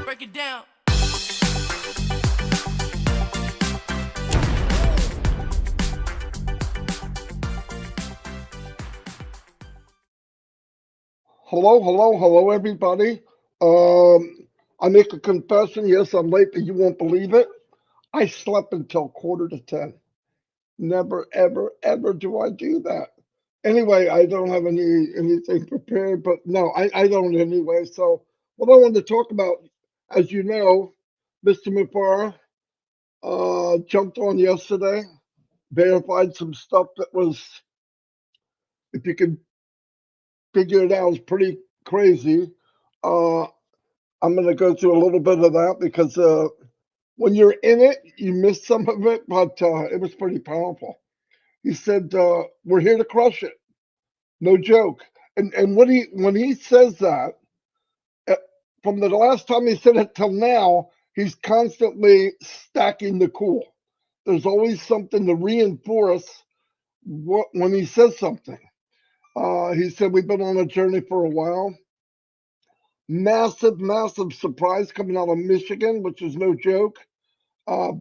Break it down. Hello, everybody. I make a confession. Yes, I'm late, but you won't believe it. I slept until 9:45. Never, ever do I do that. Anyway, I don't have anything prepared, but no, I don't anyway. So what I wanted to talk about, as you know, Mr. Mufara jumped on yesterday, verified some stuff that was, if you could figure it out, was pretty crazy. Uh, I'm going to go through a little bit of that because when you're in it, you miss some of it, but it was pretty powerful. He said, "We're here to crush it, no joke." And when he says that, uh, from the last time he said it till now, he's constantly stacking the cool. There's always something to reinforce when he says something. He said we've been on a journey for a while. Massive surprise coming out of Michigan, which is no joke.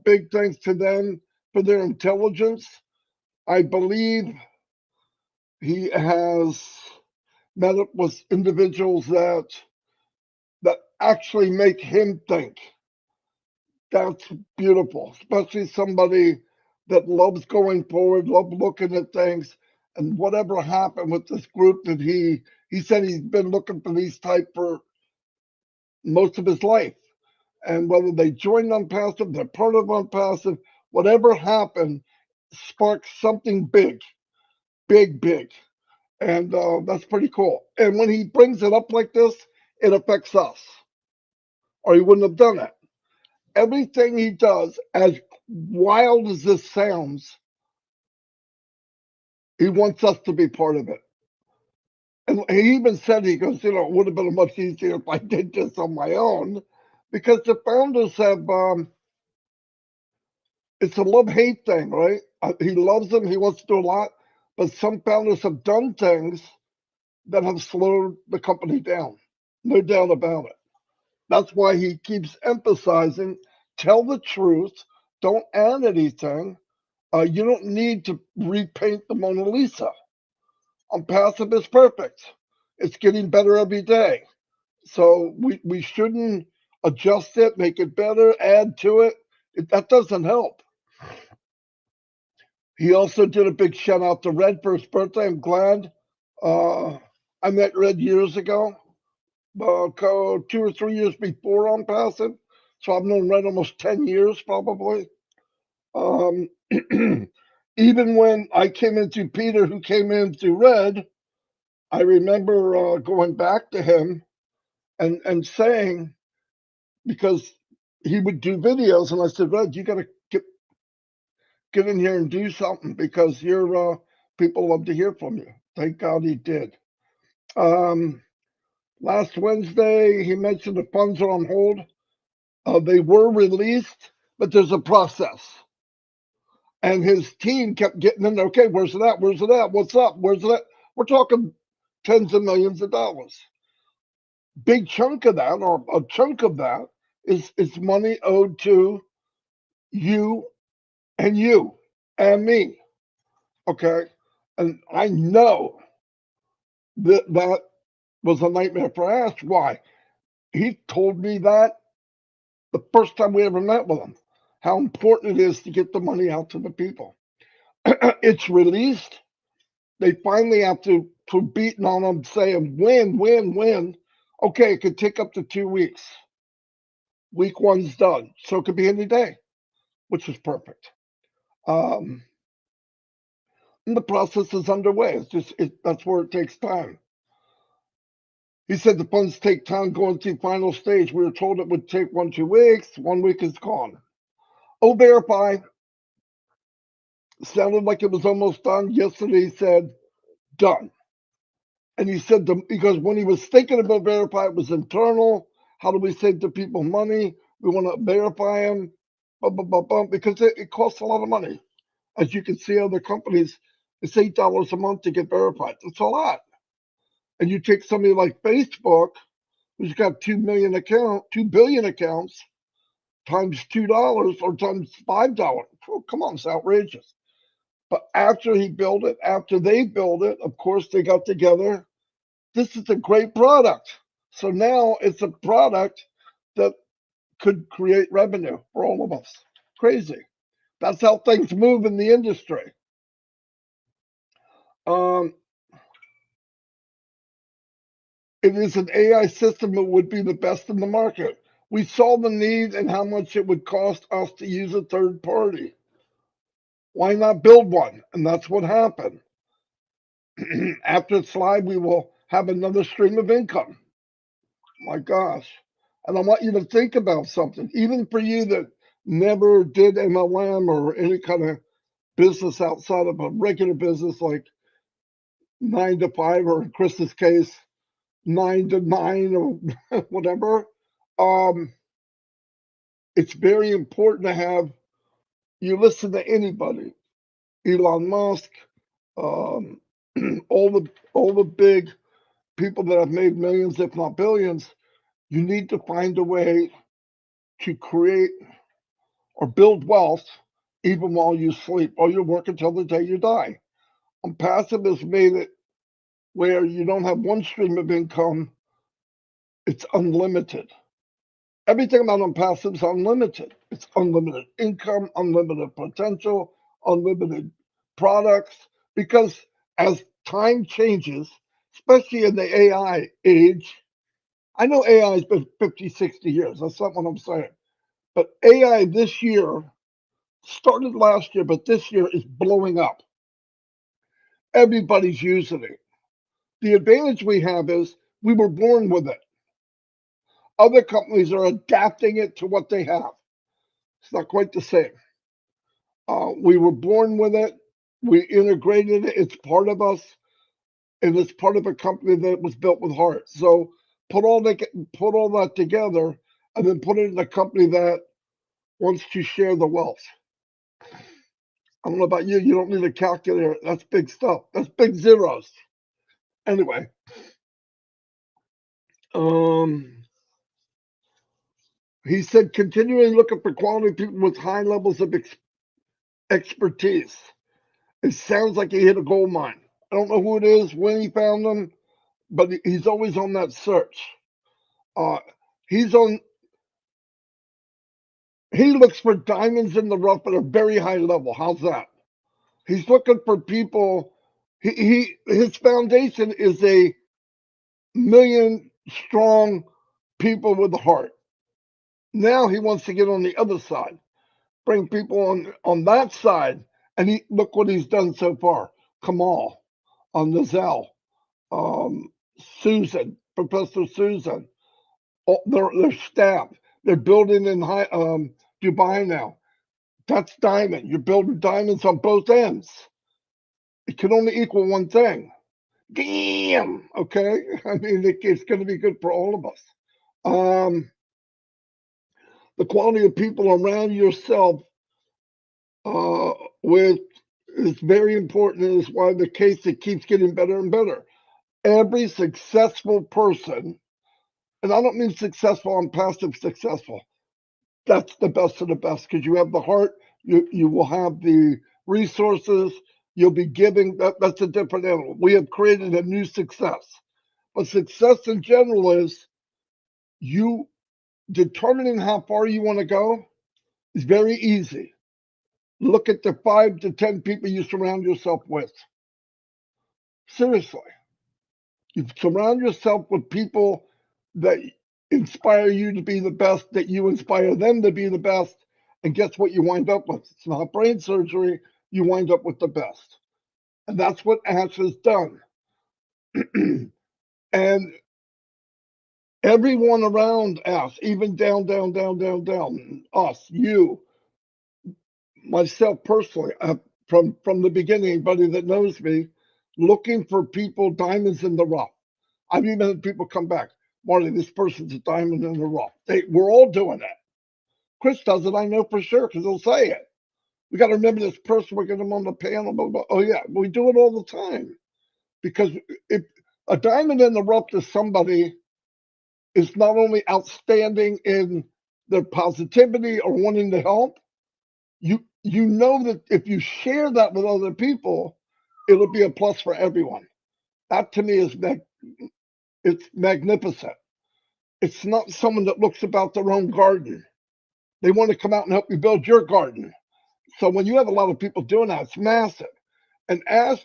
Big thanks to them for their intelligence. I believe he has met up with individuals that actually make him think. That's beautiful, especially somebody that loves going forward, loves looking at things, and whatever happened with this group that he said he's been looking for these type for most of his life. And whether they joined Onpassive, they're part of Onpassive, whatever happened sparks something big. And that's pretty cool. And when he brings it up like this, it affects us, or he wouldn't have done it. Everything he does, as wild as this sounds, he wants us to be part of it. And he even said, he goes, it would have been much easier if I did this on my own, because the founders have, it's a love-hate thing, right? He loves them, he wants to do a lot, but some founders have done things that have slowed the company down. No doubt about it. That's why he keeps emphasizing tell the truth, don't add anything. You don't need to repaint the Mona Lisa. Onpassive is perfect. It's getting better every day. So we shouldn't adjust it, make it better, add to it. That doesn't help. He also did a big shout out to Red for his birthday. I'm glad. I met Red years ago, 2 or 3 years before Onpassive. So I've known Red almost 10 years probably. Um, even when I came into Peter, who came into Red, I remember going back to him and saying, because he would do videos, and I said, Red, you got to get in here and do something because your people love to hear from you. Thank God he did. Last Wednesday, he mentioned the funds are on hold. They were released, but there's a process. And his team kept getting in there. Okay, where's it at? Where's it at? What's up? Where's it at? We're talking tens of millions of dollars. Big chunk of that, or a chunk of that, is money owed to you and me. Okay, and I know that was a nightmare for Ash. Why? He told me that the first time we ever met with him, how important it is to get the money out to the people. It's released. They finally have to beating on them, saying win. Okay, it could take up to 2 weeks. Week one's done, so it could be any day, which is perfect. Um, and the process is underway. That's where it takes time. He said the funds take time going to final stage. We were told it would take 1-2 weeks. 1 week is gone. Verify sounded like it was almost done. Yesterday he said done. And he said because when he was thinking about Verify, it was internal. How do we save the people money? We want to verify them, because it costs a lot of money. As you can see, other companies, it's $8 a month to get verified. It's a lot. And you take somebody like Facebook, who's got 2 billion accounts, times $2 or times $5. Oh, come on, it's outrageous. But after he built it, after they built it, of course they got together. This is a great product. So now it's a product that could create revenue for all of us. Crazy. That's how things move in the industry. It is an AI system that would be the best in the market. We saw the need and how much it would cost us to use a third party. Why not build one? And that's what happened. After it's live, we will have another stream of income. My gosh. And I want you to think about something, even for you that never did MLM or any kind of business outside of a regular business like 9 to 5, or in Chris's case, 9 to 9 or whatever. It's very important to have, you listen to anybody, Elon Musk, all the big people that have made millions, if not billions. You need to find a way to create or build wealth even while you sleep, or you work until the day you die. Onpassive has made it where you don't have one stream of income, it's unlimited. Everything about Onpassive is unlimited. It's unlimited income, unlimited potential, unlimited products, because as time changes, especially in the AI age, I know AI has been 50, 60 years. That's not what I'm saying. But AI this year started last year, but this year is blowing up. Everybody's using it. The advantage we have is we were born with it. Other companies are adapting it to what they have. It's not quite the same. We were born with it. We integrated it. It's part of us, and it's part of a company that was built with heart. So put all that together, and then put it in a company that wants to share the wealth. I don't know about you. You don't need a calculator. That's big stuff. That's big zeros. Anyway, he said, continuing looking for quality people with high levels of expertise. It sounds like he hit a gold mine. I don't know who it is, when he found them, but he's always on that search. He looks for diamonds in the rough at a very high level. How's that? He's looking for people. His foundation is a million strong people with a heart. Now he wants to get on the other side, bring people on that side, and look what he's done so far. Kamal, Nizal, Susan, Professor Susan, their staff. They're building in Dubai now. That's diamond. You're building diamonds on both ends. It can only equal one thing. Damn. Okay. I mean, it's going to be good for all of us. The quality of people around yourself with is very important, and is why the case that keeps getting better and better. Every successful person, and I don't mean successful on passive successful, that's the best of the best, because you have the heart, you will have the resources, you'll be giving. That's a different animal. We have created a new success. But success in general is you determining how far you want to go is very easy. Look at the 5 to 10 people you surround yourself with. Seriously. You surround yourself with people that inspire you to be the best, that you inspire them to be the best. And guess what you wind up with? It's not brain surgery. You wind up with the best. And that's what Ash has done. And everyone around Ash, even down, us, you, myself personally, from the beginning, anybody that knows me, looking for people, diamonds in the rough. I've even had people come back, Marty, this person's a diamond in the rough. We're all doing that. Chris does it, I know for sure, because he'll say it. We got to remember this person, we're getting them on the panel. Blah, blah. Oh, yeah, we do it all the time. Because A diamond in the rough to somebody is not only outstanding in their positivity or wanting to help, you know that if you share that with other people, it'll be a plus for everyone. That to me is it's magnificent. It's not someone that looks about their own garden. They want to come out and help you build your garden. So when you have a lot of people doing that, it's massive. And as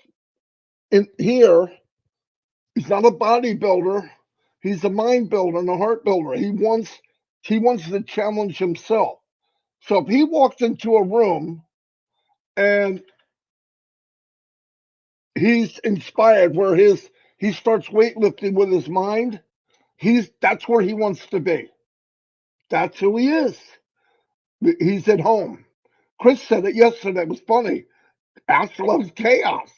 in here, he's not a bodybuilder. He's a mind builder and a heart builder. He wants to challenge himself. So if he walks into a room and he's inspired where he starts weightlifting with his mind, that's where he wants to be. That's who he is. He's at home. Chris said it yesterday. It was funny. Ash loves chaos.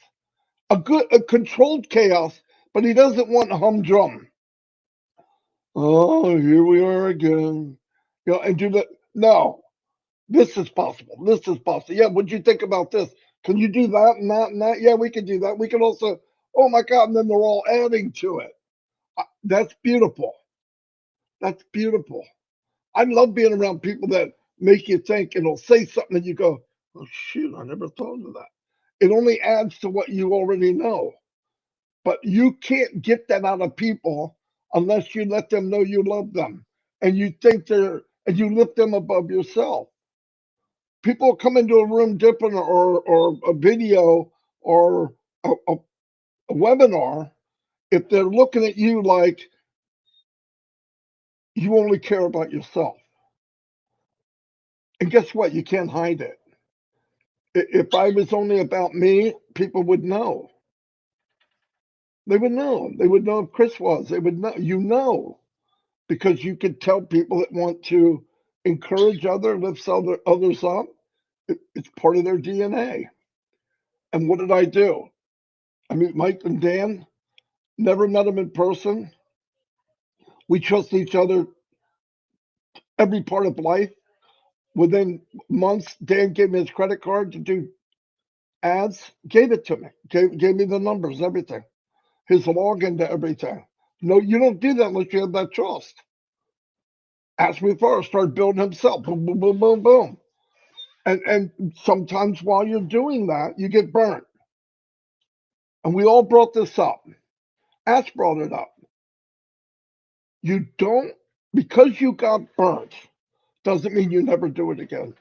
A controlled chaos, but he doesn't want a humdrum. Oh, here we are again. And do that. No, this is possible. This is possible. Yeah, what'd you think about this? Can you do that and that and that? Yeah, we can do that. We can also, oh my God, and then they're all adding to it. That's beautiful. That's beautiful. I love being around people that make you think and will say something and you go, oh, shoot, I never thought of that. It only adds to what you already know. But you can't get that out of people unless you let them know you love them and you think and you lift them above yourself. People come into a room different or a video or a webinar if they're looking at you like you only care about yourself. And guess what? You can't hide it. If I was only about me, people would know. They would know. They would know if Chris was. They would know. You know, because you could tell people that want to encourage lift others up. It's part of their DNA. And what did I do? I meet Mike and Dan. Never met them in person. We trust each other every part of life. Within months, Dan gave me his credit card to do ads. Gave it to me. Gave me the numbers, everything. His login to everything. No, you don't do that unless you have that trust. Asked me first, started building himself. Boom, boom, boom, boom, boom. And sometimes while you're doing that, you get burnt. And we all brought this up. Ash brought it up. You don't, because you got burnt, doesn't mean you never do it again.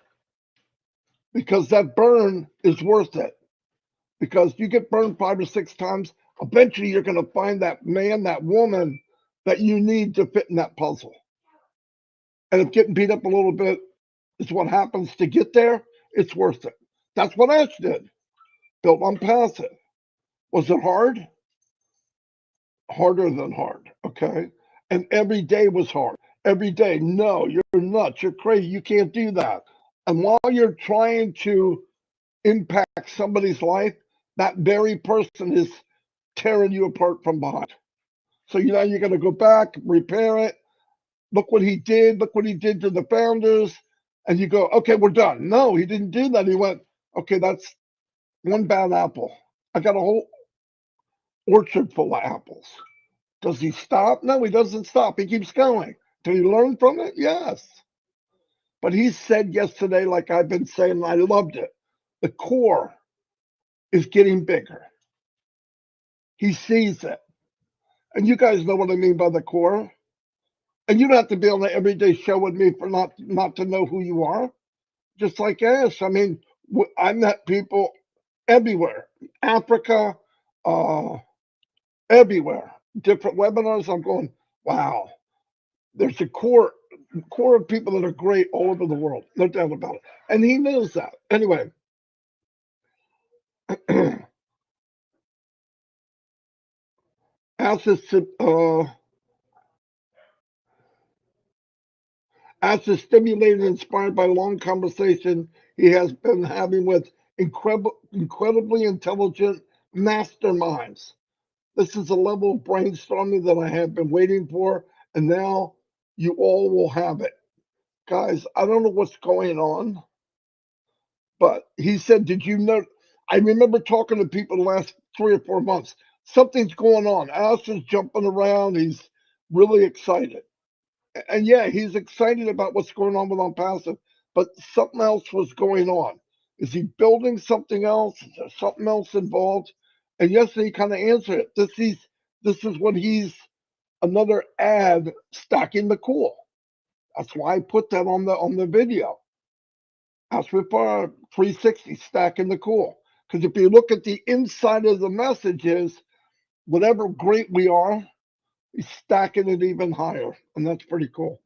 Because that burn is worth it. Because you get burned 5 or 6 times, eventually you're going to find that man, that woman that you need to fit in that puzzle. And if getting beat up a little bit is what happens to get there, it's worth it. That's what Ash did. Built Onpassive. Was it hard? Harder than hard, okay? And every day was hard. Every day, no, you're nuts, you're crazy, you can't do that. And while you're trying to impact somebody's life, that very person is tearing you apart from behind. So you got to go back, repair it. Look what he did. Look what he did to the founders. And you go, okay, we're done. No, he didn't do that. He went, okay, that's one bad apple. I got a whole orchard full of apples. Does he stop? No, he doesn't stop. He keeps going. Did he learn from it? Yes. But he said yesterday, like I've been saying, and I loved it, the core is getting bigger. He sees it. And you guys know what I mean by the core. And you don't have to be on the everyday show with me for not to know who you are. Just like Ash. I mean, I met people everywhere. Africa, everywhere. Different webinars. I'm going, wow. There's a core of people that are great all over the world. No doubt about it. And he knows that. Anyway. Ash is stimulated and inspired by a long conversation he has been having with incredibly intelligent masterminds. This is a level of brainstorming that I have been waiting for, and now you all will have it. Guys, I don't know what's going on, but he said, did you know? I remember talking to people the last 3 or 4 months. something's going on. Ash is jumping around. He's really excited. And yeah, he's excited about what's going on with Onpassive, but something else was going on. Is he building something else? Is there something else involved? And yesterday he kind of answered it. This is what he's another ad stacking the cool. That's why I put that on the video. That's with 360 stacking the cool. Because if you look at the inside of the messages, whatever great we are, he's stacking it even higher, and that's pretty cool.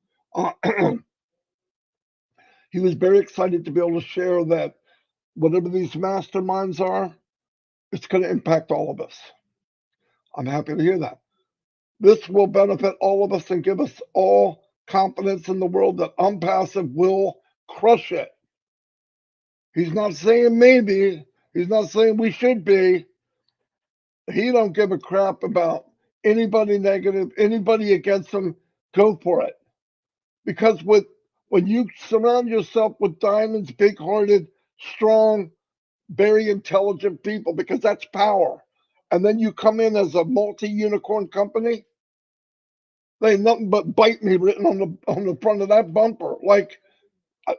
He was very excited to be able to share that whatever these masterminds are, it's going to impact all of us. I'm happy to hear that. This will benefit all of us and give us all confidence in the world that Onpassive will crush it. He's not saying maybe. He's not saying we should be. He don't give a crap about anybody negative, anybody against him. Go for it. Because when you surround yourself with diamonds, big-hearted, strong, very intelligent people, because that's power, and then you come in as a multi-unicorn company, there ain't nothing but "bite me" written on the front of that bumper. Like,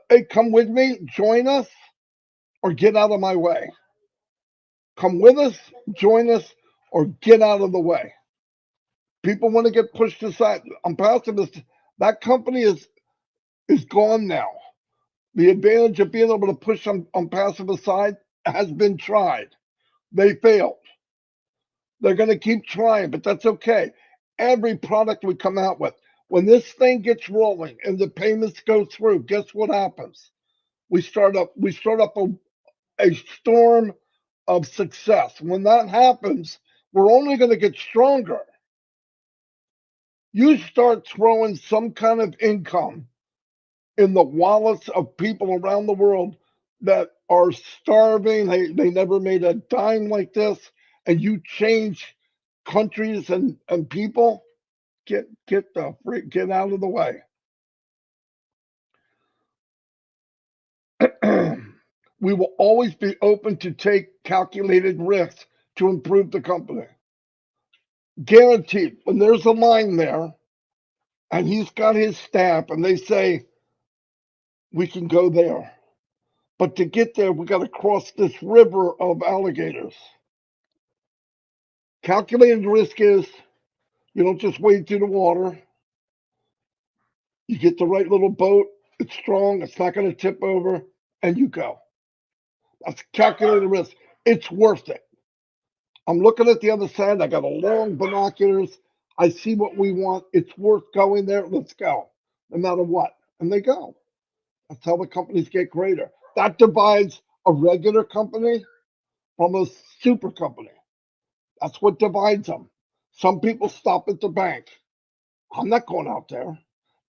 hey, come with me, join us, or get out of my way. Come with us, join us, or get out of the way. People want to get pushed aside. Onpassive, that company is gone now. The advantage of being able to push Onpassive aside has been tried. They failed. They're going to keep trying, but that's okay. Every product we come out with, when this thing gets rolling and the payments go through, guess what happens? We start up a storm of success. When that happens, we're only going to get stronger. You start throwing some kind of income in the wallets of people around the world that are starving. They never made a dime like this, and you change countries and people. Get out of the way. We will always be open to take calculated risks to improve the company. Guaranteed. When there's a line there, and he's got his staff, and they say we can go there. But to get there, we got to cross this river of alligators. Calculated risk is you don't just wade through the water. You get the right little boat. It's strong. It's not going to tip over, and you go. That's calculated risk. It's worth it. I'm looking at the other side. I got a long binoculars. I see what we want. It's worth going there. Let's go, no matter what. And they go. That's how the companies get greater. That divides a regular company from a super company. That's what divides them. Some people stop at the bank. I'm not going out there.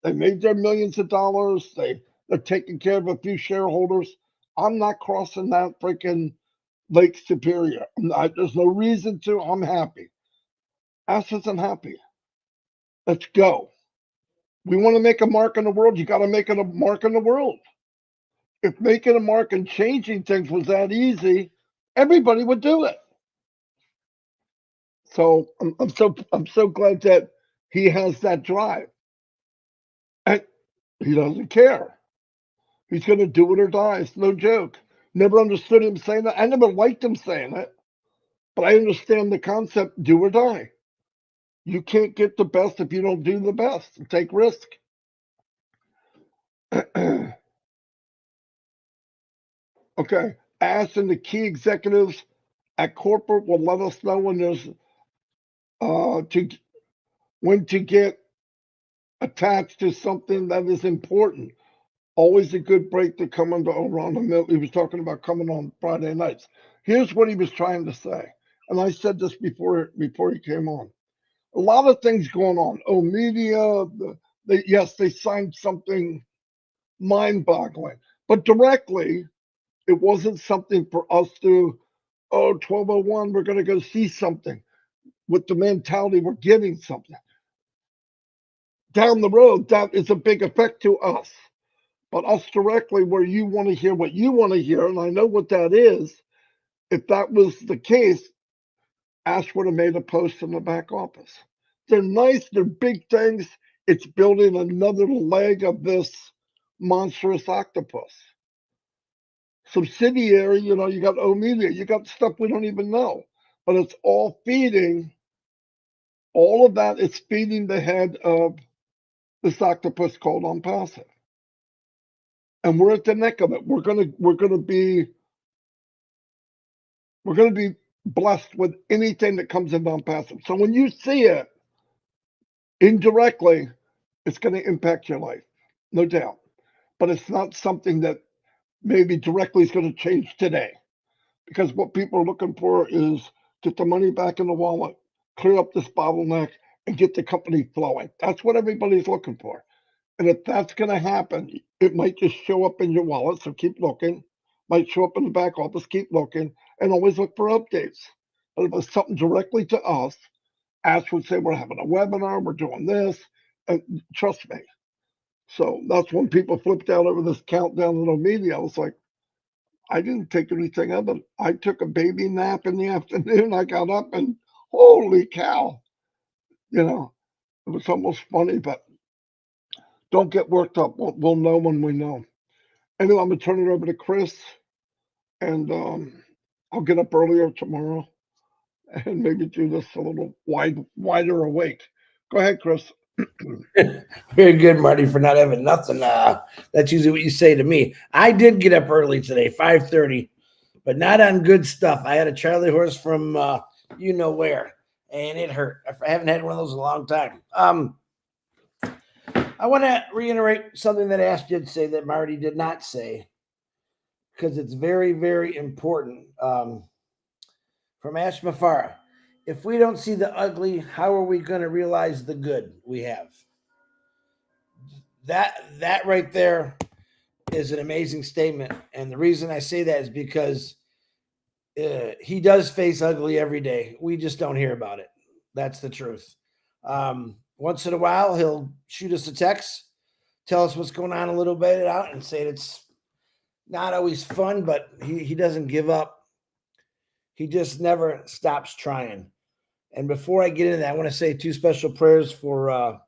They made their millions of dollars. They're taking care of a few shareholders. I'm not crossing that freaking Lake Superior. There's no reason to. I'm happy. Assets, I'm happy. Let's go. We want to make a mark in the world. You got to make it a mark in the world. If making a mark and changing things was that easy, everybody would do it. So I'm so glad that he has that drive, and he doesn't care. He's going to do it or die. It's no joke. Never understood him saying that. I never liked him saying it, but I understand the concept: do or die. You can't get the best if you don't do the best and take risk. Okay, Ash and the key executives at corporate will let us know when there's to when to get attached to something that is important. Always a good break to come under around the middle. He was talking about coming on Friday nights. Here's what he was trying to say, and I said this before he came on. A lot of things going on. Oh, media. Yes, they signed something mind-boggling, but directly, it wasn't something for us to. Oh, 1201, we're going to go see something. With the mentality, we're getting something. Down the road, that is a big effect to us. But us directly, where you want to hear what you want to hear, and I know what that is. If that was the case, Ash would have made a post in the back office. They're nice, they're big things. It's building another leg of this monstrous octopus. Subsidiary, you got O Media, you got stuff we don't even know. But it's all feeding, all of that is feeding the head of this octopus called Onpassive. And we're at the neck of it. We're gonna be blessed with anything that comes in Onpassive. So when you see it indirectly, it's going to impact your life, no doubt. But it's not something that maybe directly is going to change today, because what people are looking for is get the money back in the wallet, clear up this bottleneck, and get the company flowing. That's what everybody's looking for. And if that's going to happen, it might just show up in your wallet. So keep looking. Might show up in the back office. Keep looking, and always look for updates. But if it's something directly to us, Ash would say, we're having a webinar, we're doing this, and trust me. So that's when people flipped out over this countdown in the media. I was like, I didn't take anything of it. I took a baby nap in the afternoon. I got up and holy cow, it was almost funny, but don't get worked up. We'll know when we know. Anyway, I'm going to turn it over to Chris, and I'll get up earlier tomorrow and maybe do this a little wider awake. Go ahead, Chris. Very good, Marty, for not having nothing. That's usually what you say to me. I did get up early today, 5:30, but not on good stuff. I had a Charlie horse from you know where, and it hurt. I haven't had one of those in a long time. I want to reiterate something that Ash did say that Marty did not say, because it's very, very important. From Ash Mafara, if we don't see the ugly, how are we going to realize the good we have? That right there is an amazing statement. And the reason I say that is because he does face ugly every day. We just don't hear about it. That's the truth. Once in a while, he'll shoot us a text, tell us what's going on a little bit out, and say it's not always fun, but he doesn't give up. He just never stops trying. And before I get into that, I want to say 2 special prayers for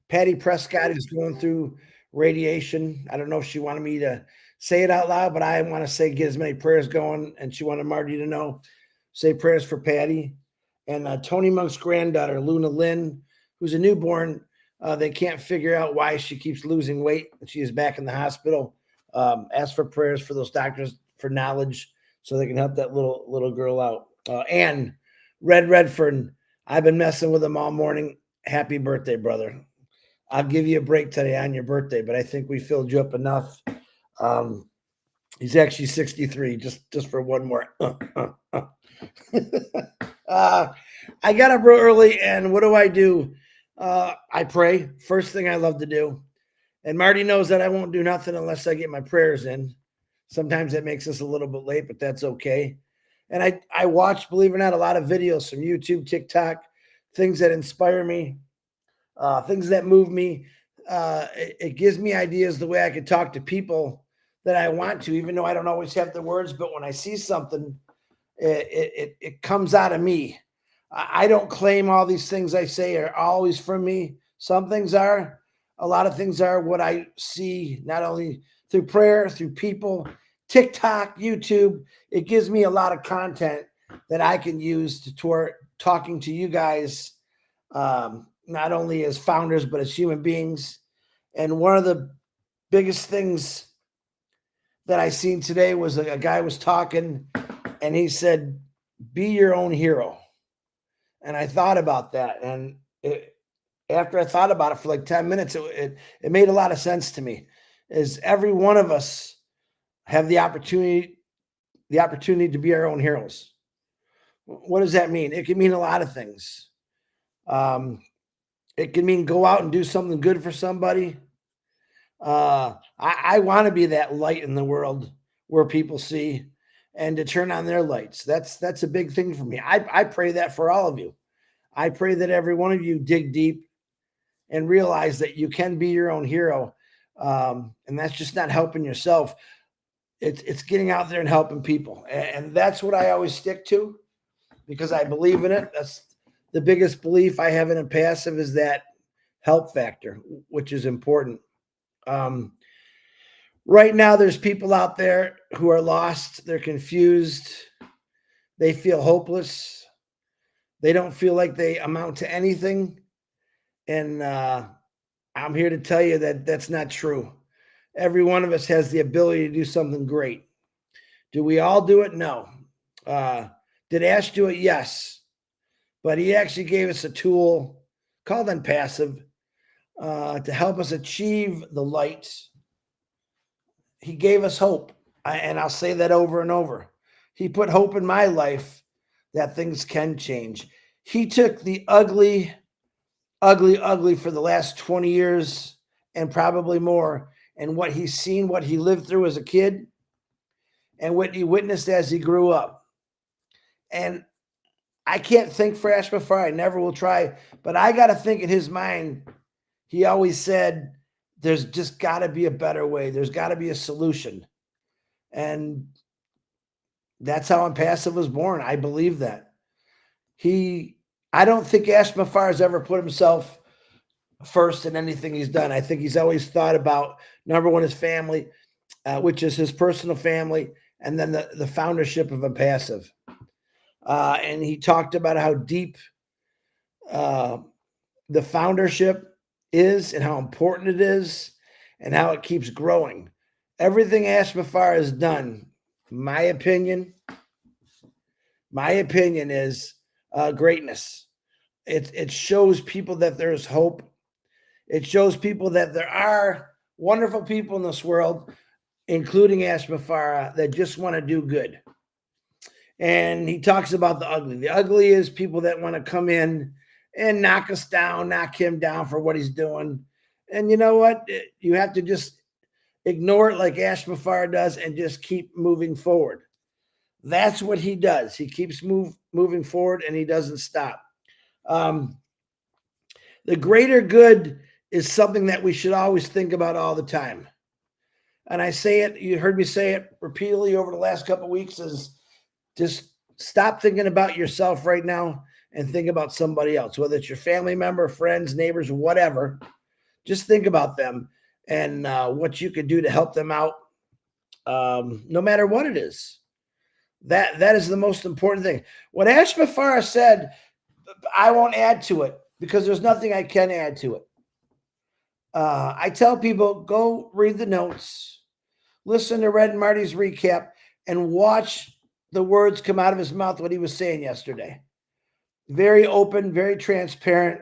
Patty Prescott, who's going through radiation. I don't know if she wanted me to say it out loud, but I want to say get as many prayers going. And she wanted Marty to know, say prayers for Patty. And Tony Monk's granddaughter, Luna Lynn, who's a newborn. They can't figure out why she keeps losing weight. She is back in the hospital. Ask for prayers for those doctors for knowledge so they can help that little girl out. And Red Redford, I've been messing with him all morning. Happy birthday, brother. I'll give you a break today on your birthday, but I think we filled you up enough. He's actually 63, just for one more. I got up real early, and what do? I pray. First thing I love to do. And Marty knows that I won't do nothing unless I get my prayers in. Sometimes that makes us a little bit late, but that's okay. And I watch, believe it or not, a lot of videos from YouTube, TikTok, things that inspire me, things that move me. It gives me ideas the way I could talk to people that I want to, even though I don't always have the words. But when I see something, it comes out of me. I don't claim all these things I say are always from me. Some things are. A lot of things are what I see, not only through prayer, through people, TikTok, YouTube. It gives me a lot of content that I can use toward talking to you guys, not only as founders, but as human beings. And one of the biggest things that I seen today was a guy was talking, and he said, be your own hero. And I thought about that. And after I thought about it for like 10 minutes, it made a lot of sense to me. Is every one of us have the opportunity to be our own heroes. What does that mean? It can mean a lot of things. It can mean go out and do something good for somebody. I want to be that light in the world where people see and to turn on their lights. That's a big thing for me. I pray that for all of you. I pray that every one of you dig deep and realize that you can be your own hero. And that's just not helping yourself. It's getting out there and helping people. And that's what I always stick to. because I believe in it. That's the biggest belief I have in Onpassive, is that help factor, which is important. Right now, there's people out there who are lost. They're confused. They feel hopeless. They don't feel like they amount to anything. And I'm here to tell you that that's not true. Every one of us has the ability to do something great. Do we all do it? No. Did Ash do it? Yes. But he actually gave us a tool called Onpassive to help us achieve the light. He gave us hope. And I'll say that over and over. He put hope in my life that things can change. He took the ugly for the last 20 years and probably more, and what he's seen, what he lived through as a kid, and what he witnessed as he grew up. And I can't think for Ash before. I never will try, but I got to think in his mind, he always said, there's just got to be a better way. There's got to be a solution. And that's how Onpassive was born. I believe that. I don't think Ash Mafar has ever put himself first in anything he's done. I think he's always thought about, number one, his family, which is his personal family, and then the foundership of Onpassive. And he talked about how deep the foundership is and how important it is and how it keeps growing. Everything Ash Mafar has done, my opinion is greatness. It shows people that there's hope. It shows people that there are wonderful people in this world, including Ash Mafar, that just want to do good. And he talks about the ugly. The ugly is people that want to come in and knock us down, knock him down for what he's doing. And you know what? You have to just ignore it like Ash Mafar does and just keep moving forward. That's what he does. He keeps moving forward and he doesn't stop. The greater good is something that we should always think about all the time. And I say it, you heard me say it repeatedly over the last couple of weeks, is just stop thinking about yourself right now and think about somebody else, whether it's your family member, friends, neighbors, whatever. Just think about them and what you could do to help them out, no matter what it is. That is the most important thing. What Ash Mafar said, I won't add to it because there's nothing I can add to it. I tell people, go read the notes, listen to Red and Marty's recap, and watch the words come out of his mouth, what he was saying yesterday. Very open, very transparent.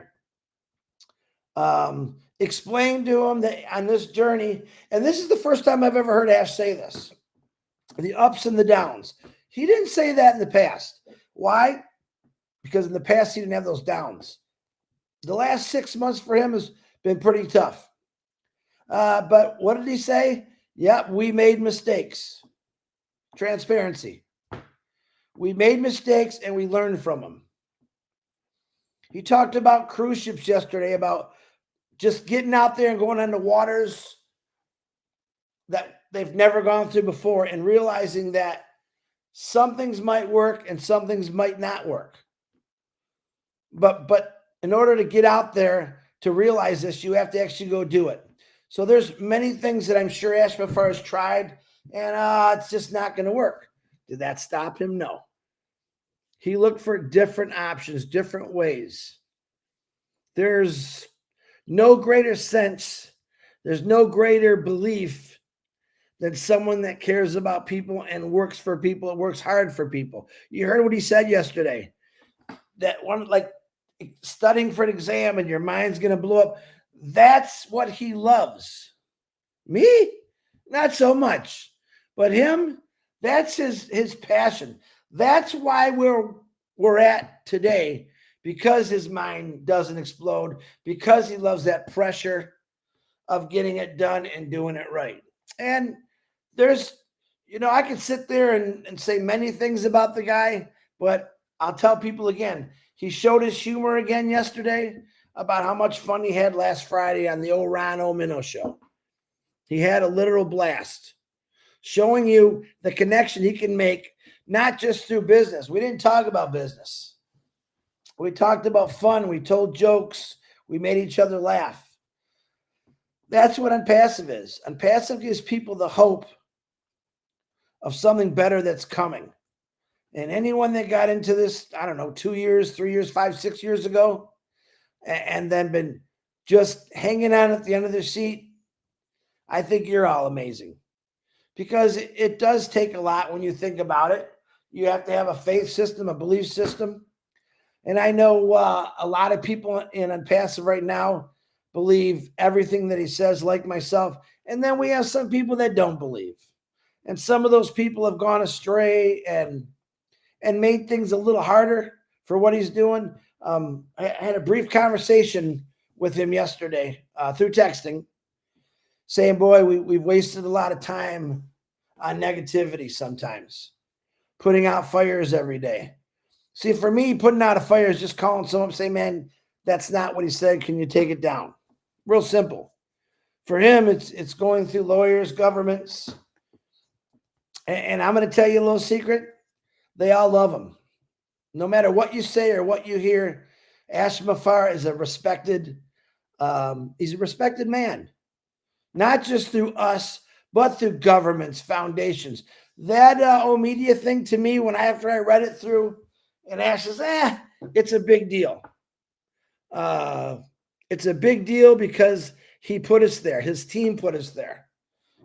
Explain to him that on this journey, and this is the first time I've ever heard Ash say this, the ups and the downs. He didn't say that in the past. Why? Because in the past, he didn't have those downs. The last 6 months for him has been pretty tough. But what did he say? Yep, we made mistakes. Transparency. We made mistakes and we learned from them. He talked about cruise ships yesterday, about just getting out there and going on the waters that they've never gone through before and realizing that some things might work and some things might not work. But in order to get out there to realize this, you have to actually go do it. So there's many things that I'm sure Ash Mafar has tried and it's just not going to work. Did that stop him? No. He looked for different options, different ways. There's no greater sense, there's no greater belief than someone that cares about people and works for people and works hard for people. You heard what he said yesterday. That one, like studying for an exam and your mind's going to blow up. That's what he loves. Me? Not so much. But him, that's his passion. That's why we're at today, because his mind doesn't explode, because he loves that pressure of getting it done and doing it right. And there's, I could sit there and say many things about the guy, but I'll tell people again, he showed his humor again yesterday about how much fun he had last Friday on the old Ron O'Mino show. He had a literal blast, showing you the connection he can make not just through business. We didn't talk about business. We talked about fun. We told jokes. We made each other laugh. That's what Onpassive is. Onpassive gives people the hope of something better that's coming. And anyone that got into this, I don't know, 2 years, 3 years, 5, 6 years ago, and then been just hanging on at the end of their seat, I think you're all amazing. Because it does take a lot when you think about it. You have to have a faith system, a belief system. And I know a lot of people in Onpassive right now believe everything that he says, like myself. And then we have some people that don't believe. And some of those people have gone astray and made things a little harder for what he's doing. I had a brief conversation with him yesterday through texting, saying, boy, we've wasted a lot of time on negativity sometimes, putting out fires every day. See, for me, putting out a fire is just calling someone up and saying, man, that's not what he said. Can you take it down? Real simple. For him, it's going through lawyers, governments. And I'm going to tell you a little secret. They all love him. No matter what you say or what you hear, Ash Mafar is a respected, he's a respected man. Not just through us, but through governments, foundations. That media thing to me, after I read it through, and Ash says, it's a big deal. It's a big deal because he put us there. His team put us there.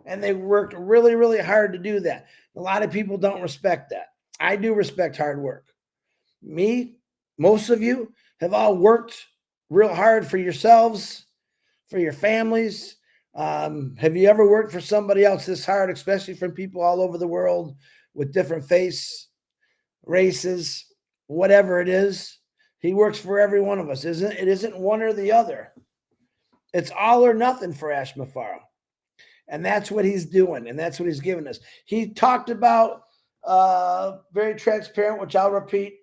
And they worked really, really hard to do that. A lot of people don't respect that. I do respect hard work. Me, most of you have all worked real hard for yourselves, for your families. Have you ever worked for somebody else this hard, especially from people all over the world with different faiths, races, whatever it is? He works for every one of us. It isn't one or the other. It's all or nothing for Ash Mafaro. And that's what he's doing. And that's what he's giving us. He talked about, very transparent, which I'll repeat,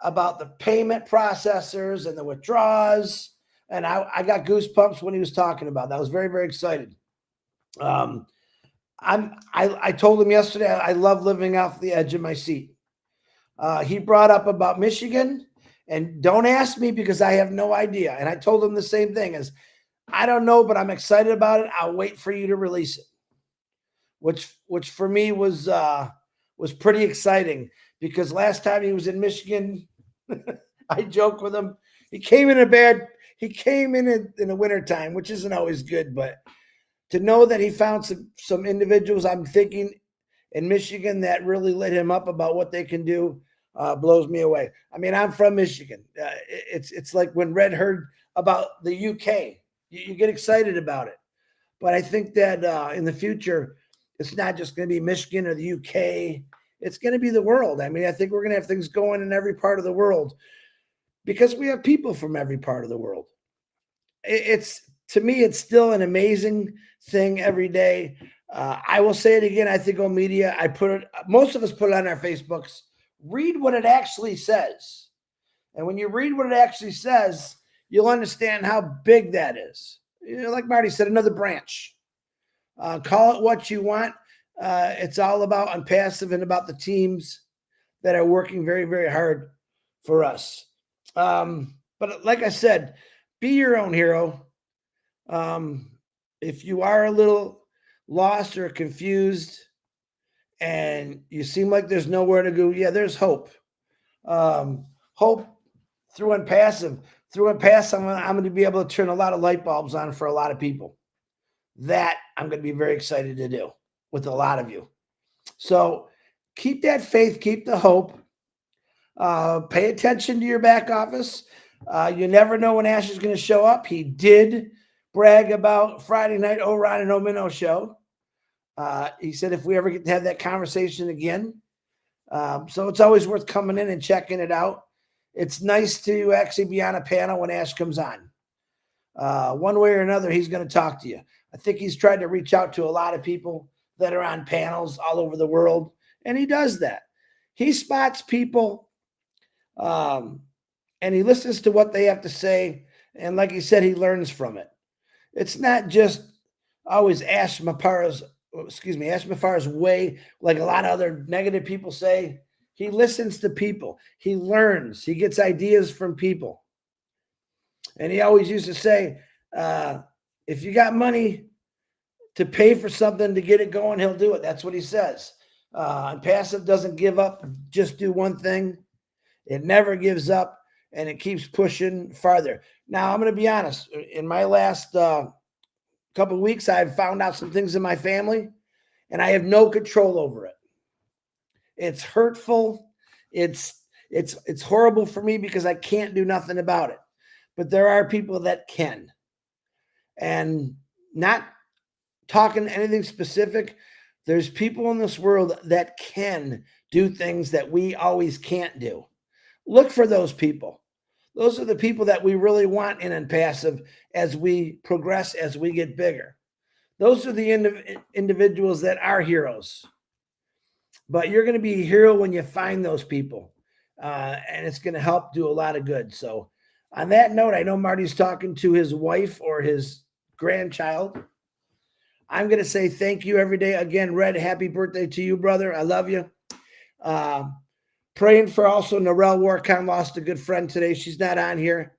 about the payment processors and the withdrawals. And I got goosebumps when he was talking about that. I was very, very excited. I told him yesterday, I love living off the edge of my seat. He brought up about Michigan, and don't ask me because I have no idea. And I told him the same thing as, I don't know, but I'm excited about it. I'll wait for you to release it, which for me was pretty exciting, because last time he was in Michigan, I joked with him. He came in in the wintertime, which isn't always good, but to know that he found some individuals, I'm thinking, in Michigan that really lit him up about what they can do, blows me away. I mean, I'm from Michigan. It's like when Red heard about the UK. You get excited about it. But I think that in the future, it's not just going to be Michigan or the UK. It's going to be the world. I mean, I think we're going to have things going in every part of the world because we have people from every part of the world. To me, it's still an amazing thing every day. I will say it again. I think on media, most of us put it on our Facebooks. Read what it actually says. And when you read what it actually says, you'll understand how big that is. Like Marty said, another branch. Call it what you want. It's all about Onpassive and about the teams that are working very, very hard for us. But like I said, be your own hero. If you are a little lost or confused and you seem like there's nowhere to go, there's hope. Hope through Onpassive. Through Onpassive, I'm going to be able to turn a lot of light bulbs on for a lot of people. That I'm going to be very excited to do with a lot of you. So keep that faith, keep the hope. Pay attention to your back office. You never know when Ash is going to show up. He did brag about Friday night Ron and Omino show. He said if we ever get to have that conversation again. So it's always worth coming in and checking it out. It's nice to actually be on a panel when Ash comes on. One way or another, he's going to talk to you. I think he's tried to reach out to a lot of people that are on panels all over the world, and he does that. He spots people, and he listens to what they have to say, and like he said, he learns from it. It's not just always Ash Mafar's way, like a lot of other negative people say. He listens to people. He learns. He gets ideas from people. And he always used to say, if you got money to pay for something to get it going, he'll do it. That's what he says. And Passive doesn't give up. Just do one thing. It never gives up, and it keeps pushing farther. Now, I'm going to be honest. In my last couple of weeks, I've found out some things in my family, and I have no control over it. It's hurtful. It's horrible for me because I can't do nothing about it. But there are people that can. And not talking anything specific, there's people in this world that can do things that we always can't do. Look for those people. Those are the people that we really want in Onpassive as we progress, as we get bigger. Those are the individuals that are heroes. But you're going to be a hero when you find those people. And it's going to help do a lot of good. So on that note, I know Marty's talking to his wife or his grandchild. I'm going to say thank you every day. Again, Red, happy birthday to you, brother. I love you. Praying for also Narelle Warcon lost a good friend today. She's not on here.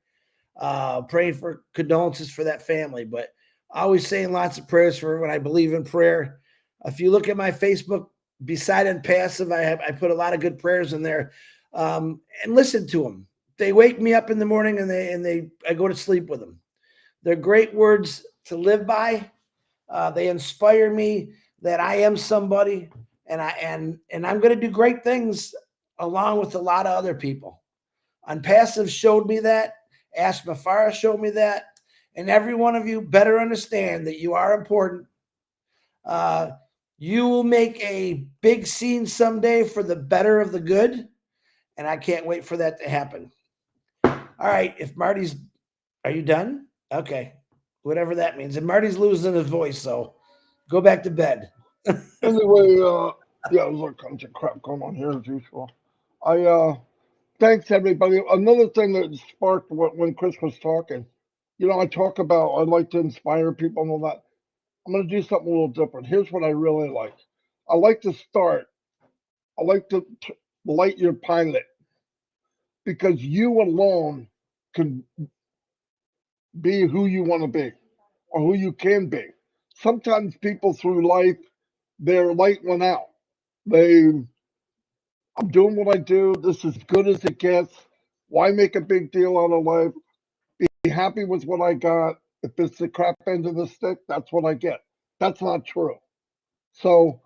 Praying for condolences for that family. But always saying lots of prayers for everyone. I believe in prayer. If you look at my Facebook, beside Onpassive, I put a lot of good prayers in there. And listen to them. They wake me up in the morning and I go to sleep with them. They're great words to live by. They inspire me that I am somebody, and I'm going to do great things along with a lot of other people. Onpassive showed me that. Ash Mafara showed me that. And every one of you better understand that you are important. You will make a big scene someday for the better of the good. And I can't wait for that to happen. All right. Are you done? Okay. Whatever that means. And Marty's losing his voice. So go back to bed. Anyway, yeah, there's all kinds of crap going on here as usual. Thanks everybody. Another thing that sparked when Chris was talking, I talk about I like to inspire people and all that. I'm going to do something a little different. Here's what I really like. I like to light your pilot, because you alone can be who you want to be or who you can be. Sometimes people through life, their light went out. I'm doing what I do. This is good as it gets. Why make a big deal out of life? Be happy with what I got. If it's the crap end of the stick, that's what I get. That's not true. So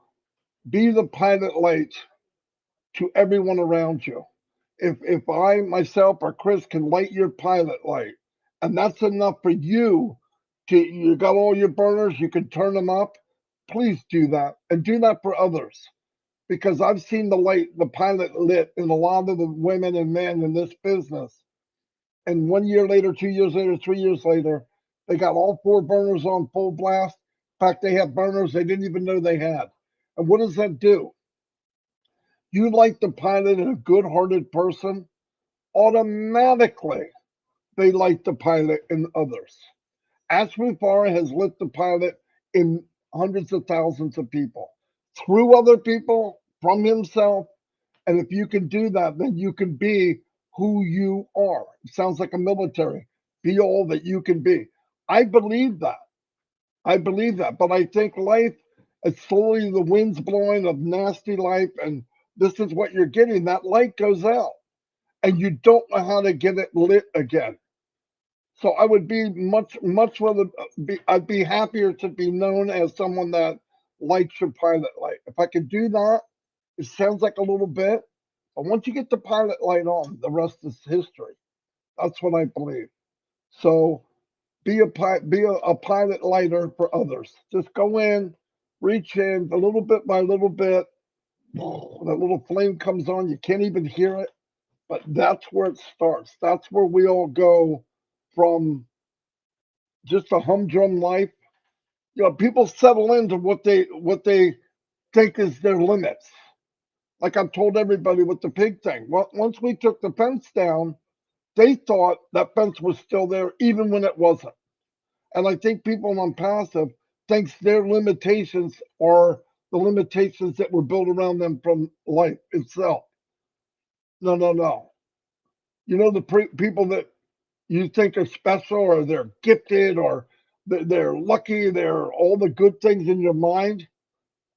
be the pilot light to everyone around you. If I myself or Chris can light your pilot light, and that's enough for you you got all your burners, you can turn them up, please do that, and do that for others. Because I've seen the pilot lit in a lot of the women and men in this business. And 1 year later, 2 years later, 3 years later, they got all 4 burners on full blast. In fact, they have burners they didn't even know they had. And what does that do? You like the pilot and a good-hearted person, automatically they like the pilot in others. Ashmufara has lit the pilot in hundreds of thousands of people, through other people, from himself. And if you can do that, then you can be who you are. It sounds like a military. Be all that you can be. I believe that. But I think life is slowly the wind's blowing of nasty life, and this is what you're getting. That light goes out, and you don't know how to get it lit again. So I would be much rather I'd be happier to be known as someone that lights your pilot light. If I could do that, it sounds like a little bit, but once you get the pilot light on, the rest is history. That's what I believe. So be a pilot lighter for others. Just go in, reach in a little bit by little bit. That little flame comes on. You can't even hear it, but that's where it starts. That's where we all go from just a humdrum life. People settle into what they think is their limits. Like I've told everybody with the pig thing. Well, once we took the fence down, they thought that fence was still there even when it wasn't. And I think people on passive thinks their limitations are the limitations that were built around them from life itself. No, no, no. You know the people that you think are special or they're gifted or they're lucky, they're all the good things in your mind.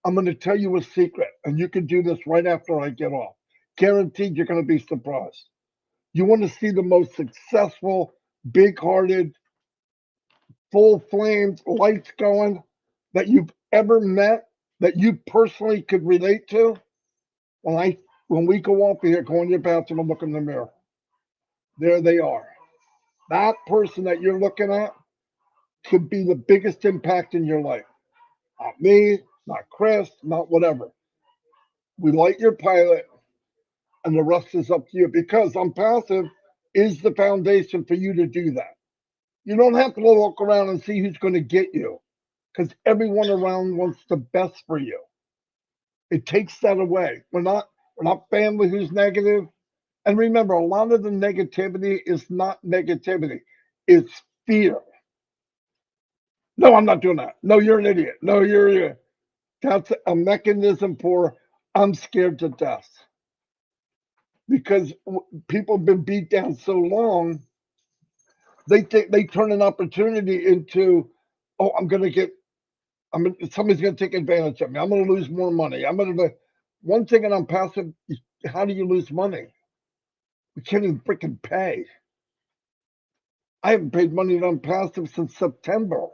I'm going to tell you a secret, and you can do this right after I get off. Guaranteed you're going to be surprised. You want to see the most successful, big hearted, full flames, lights going that you've ever met that you personally could relate to? When we go off here, go in your bathroom and look in the mirror. There they are. That person that you're looking at could be the biggest impact in your life. Not me, not Chris, not whatever. We light your pilot, and the rest is up to you because Onpassive is the foundation for you to do that. You don't have to look around and see who's going to get you because everyone around wants the best for you. It takes that away. We're not family who's negative. And remember, a lot of the negativity is not negativity. It's fear. No, I'm not doing that. No, you're an idiot. No, you're. That's a mechanism for I'm scared to death because people have been beat down so long. They turn an opportunity into, oh, somebody's gonna take advantage of me. I'm gonna lose more money. One thing, and I'm passive. How do you lose money? We can't even freaking pay. I haven't paid money on passive since September.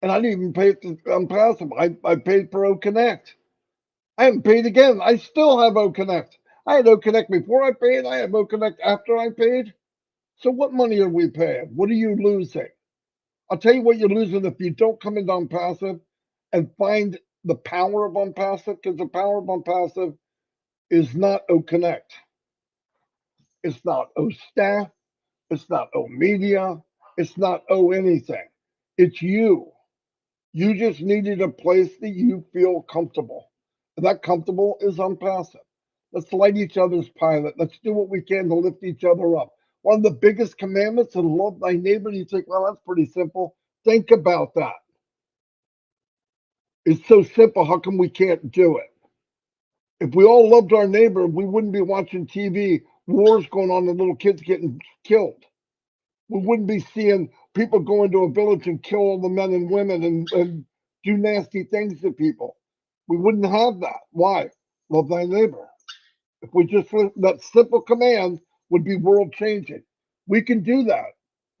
And I didn't even pay it on passive. I paid for OConnect. I haven't paid again. I still have OConnect. I had OConnect before I paid. I have OConnect after I paid. So what money are we paying? What are you losing? I'll tell you what you're losing if you don't come into Onpassive and find the power of Onpassive, because the power of Onpassive is not OConnect. It's not O staff. It's not O media. It's not O anything. It's you. You just needed a place that you feel comfortable. And that comfortable is Onpassive. Let's light each other's pilot. Let's do what we can to lift each other up. One of the biggest commandments is love thy neighbor. You think, well, that's pretty simple. Think about that. It's so simple. How come we can't do it? If we all loved our neighbor, we wouldn't be watching TV, wars going on and little kids getting killed. We wouldn't be seeing people go into a village and kill all the men and women and do nasty things to people. We wouldn't have that. Why? Love thy neighbor. If we just that simple command would be world changing. We can do that.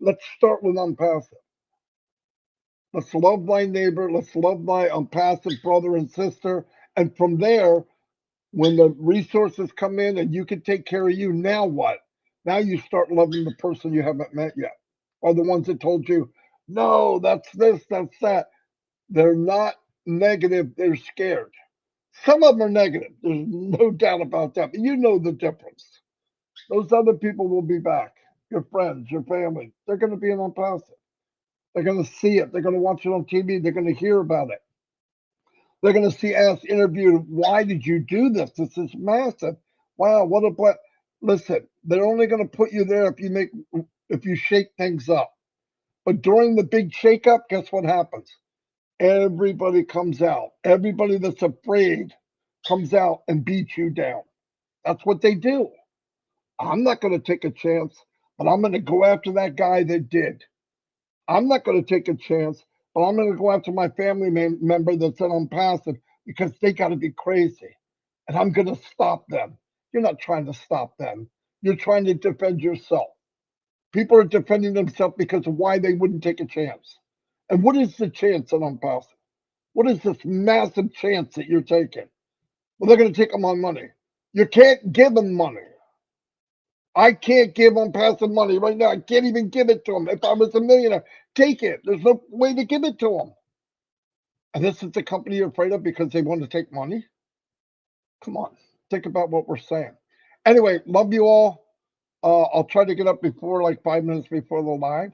Let's start with Onpassive. Let's love thy neighbor. Let's love thy Onpassive brother and sister. And from there, when the resources come in and you can take care of you, now what? Now you start loving the person you haven't met yet. Or the ones that told you, no, that's this, that's that. They're not negative, they're scared. Some of them are negative. There's no doubt about that. But you know the difference. Those other people will be back. Your friends, your family. They're going to be in Onpassive. They're going to see it. They're going to watch it on TV. They're going to hear about it. They're going to see us interviewed. Why did you do this? This is massive. Wow, what a bless. Listen, they're only going to put you there if you shake things up. But during the big shakeup, guess what happens? Everybody comes out. Everybody that's afraid comes out and beats you down. That's what they do. I'm not going to take a chance, but I'm going to go after that guy that did. I'm not going to take a chance, but I'm going to go after my family member that's Onpassive because they got to be crazy. And I'm going to stop them. You're not trying to stop them. You're trying to defend yourself. People are defending themselves because of why they wouldn't take a chance. And what is the chance on Onpassive? What is this massive chance that you're taking? Well, they're going to take them on money. You can't give them money. I can't give Onpassive money right now. I can't even give it to them. If I was a millionaire, take it. There's no way to give it to them. And this is the company you're afraid of because they want to take money? Come on. Think about what we're saying. Anyway, love you all. I'll try to get up before like 5 minutes before the live.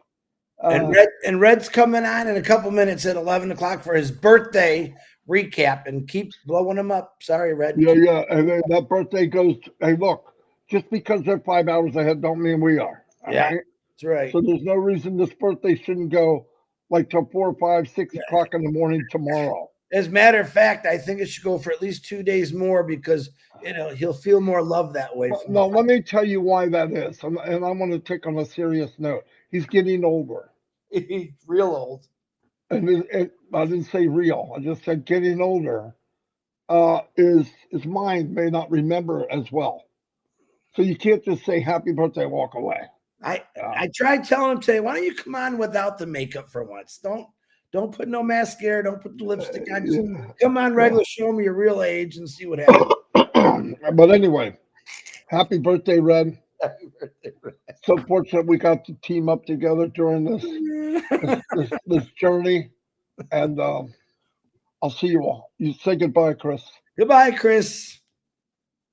And Red's coming on in a couple minutes at 11 o'clock for his birthday recap, and keep blowing him up. Sorry, Red. Yeah. And then that birthday goes, hey, look, just because they're 5 hours ahead don't mean we are. Yeah, right? that's right. So there's no reason this birthday shouldn't go like till 4 or 5, 6 o'clock in the morning tomorrow. As a matter of fact, I think it should go for at least 2 days more because he'll feel more love that way. No, let me tell you why that is. And I want to take on a serious note. He's getting older. Real old. And I didn't say real. I just said getting older. His mind may not remember as well. So you can't just say happy birthday, walk away. I tried telling him today, why don't you come on without the makeup for once? Don't put no mascara, don't put the lipstick on. Just come on regular, show me your real age and see what happens. But anyway, happy birthday, Red. Happy birthday, Red. So fortunate we got to team up together during this journey. And I'll see you all. You say goodbye, Chris. Goodbye, Chris.